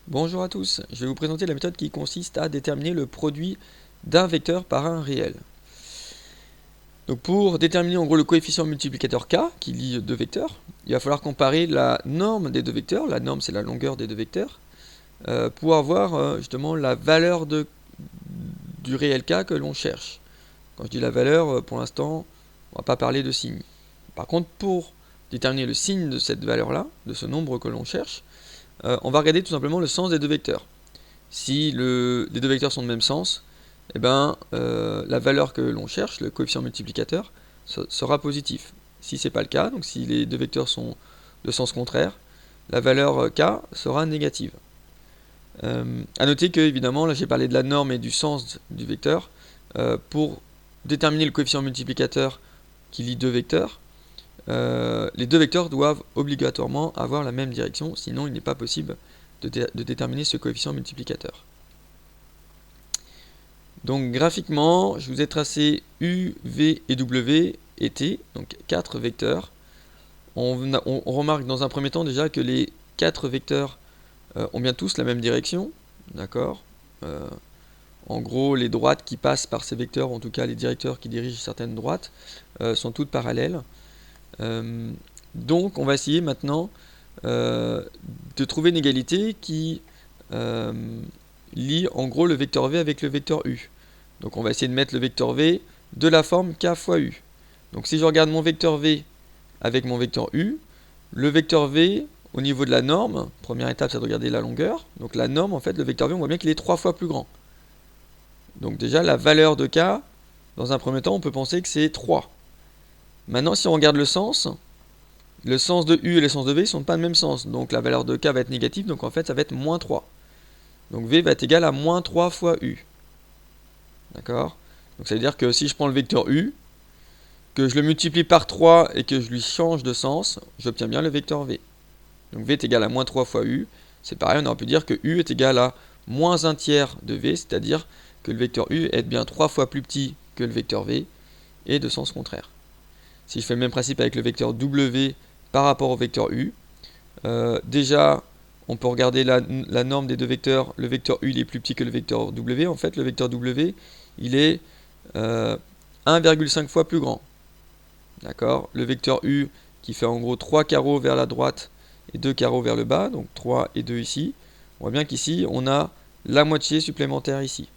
Bonjour à tous, je vais vous présenter la méthode qui consiste à déterminer le produit d'un vecteur par un réel. Donc pour déterminer en gros le coefficient multiplicateur k qui lie deux vecteurs, il va falloir comparer la norme des deux vecteurs, la norme c'est la longueur des deux vecteurs, pour avoir justement la valeur du réel k que l'on cherche. Quand je dis la valeur, pour l'instant, on ne va pas parler de signe. Par contre, pour déterminer le signe de cette valeur-là, de ce nombre que l'on cherche, on va regarder tout simplement le sens des deux vecteurs. Si les deux vecteurs sont de même sens, eh ben, la valeur que l'on cherche, le coefficient multiplicateur, sera positif. Si ce n'est pas le cas, donc si les deux vecteurs sont de sens contraire, la valeur k sera négative. A noter que, évidemment, là j'ai parlé de la norme et du sens du vecteur. Pour déterminer le coefficient multiplicateur qui lie deux vecteurs, les deux vecteurs doivent obligatoirement avoir la même direction, sinon il n'est pas possible de déterminer ce coefficient multiplicateur. Donc graphiquement, je vous ai tracé U, V et W et T, donc 4 vecteurs. On remarque dans un premier temps déjà que les 4 vecteurs ont bien tous la même direction, d'accord. En gros, les droites qui passent par ces vecteurs, en tout cas les directeurs qui dirigent certaines droites, sont toutes parallèles. Donc on va essayer maintenant de trouver une égalité qui lie en gros le vecteur V avec le vecteur U. Donc on va essayer de mettre le vecteur V de la forme k fois U. Donc si je regarde mon vecteur V avec mon vecteur U, le vecteur V au niveau de la norme, première étape c'est de regarder la longueur, donc la norme en fait le vecteur V on voit bien qu'il est 3 fois plus grand. Donc déjà la valeur de k, dans un premier temps on peut penser que c'est 3. Maintenant si on regarde le sens de U et le sens de V ne sont pas de même sens, donc la valeur de k va être négative, donc en fait ça va être moins 3. Donc V va être égal à moins 3 fois U. D'accord? Donc ça veut dire que si je prends le vecteur U, que je le multiplie par 3 et que je lui change de sens, j'obtiens bien le vecteur V. Donc V est égal à moins 3 fois U. C'est pareil, on aurait pu dire que U est égal à moins 1 tiers de V, c'est-à-dire que le vecteur U est bien 3 fois plus petit que le vecteur V et de sens contraire. Si je fais le même principe avec le vecteur W par rapport au vecteur U, déjà on peut regarder la norme des deux vecteurs. Le vecteur U il est plus petit que le vecteur W. En fait, le vecteur W il est 1,5 fois plus grand. D'accord? Le vecteur U qui fait en gros 3 carreaux vers la droite et 2 carreaux vers le bas, donc 3 et 2 ici. On voit bien qu'ici on a la moitié supplémentaire ici.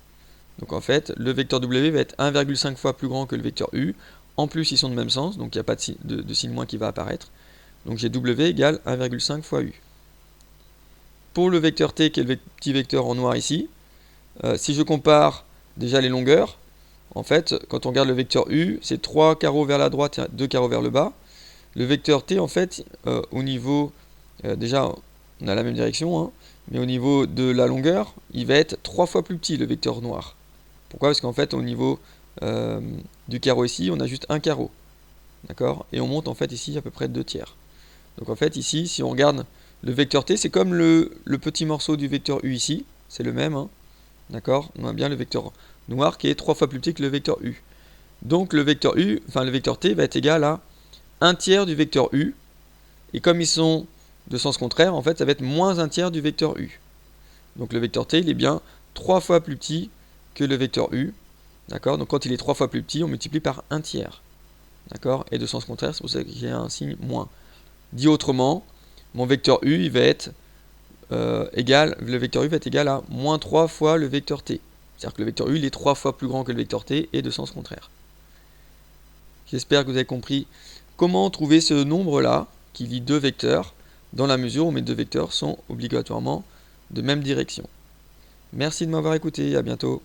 Donc en fait, le vecteur W va être 1,5 fois plus grand que le vecteur U. En plus, ils sont de même sens, donc il n'y a pas de signe moins qui va apparaître. Donc j'ai W égale 1,5 fois U. Pour le vecteur T, qui est le petit vecteur en noir ici, si je compare déjà les longueurs, en fait, quand on regarde le vecteur U, c'est 3 carreaux vers la droite et 2 carreaux vers le bas. Le vecteur T, en fait, au niveau, déjà, on a la même direction, hein, mais au niveau de la longueur, il va être 3 fois plus petit, le vecteur noir. Pourquoi? Parce qu'en fait, au niveau du carreau ici, on a juste un carreau. D'accord? Et on monte, en fait, ici, à peu près 2 tiers. Donc, en fait, ici, si on regarde le vecteur T, c'est comme le petit morceau du vecteur U ici, c'est le même, hein. D'accord? On a bien le vecteur noir qui est 3 fois plus petit que le vecteur U. Donc le vecteur T va être égal à 1 tiers du vecteur U. Et comme ils sont de sens contraire, en fait, ça va être moins 1 tiers du vecteur U. Donc le vecteur T, il est bien 3 fois plus petit que le vecteur U. D'accord? Donc quand il est 3 fois plus petit, on multiplie par 1 tiers. D'accord? Et de sens contraire, c'est pour ça qu'il y a un signe moins. Dit autrement, mon vecteur U, il va être le vecteur U va être égal à moins 3 fois le vecteur T. C'est-à-dire que le vecteur U il est 3 fois plus grand que le vecteur T et de sens contraire. J'espère que vous avez compris comment trouver ce nombre-là qui lie deux vecteurs dans la mesure où mes deux vecteurs sont obligatoirement de même direction. Merci de m'avoir écouté, à bientôt.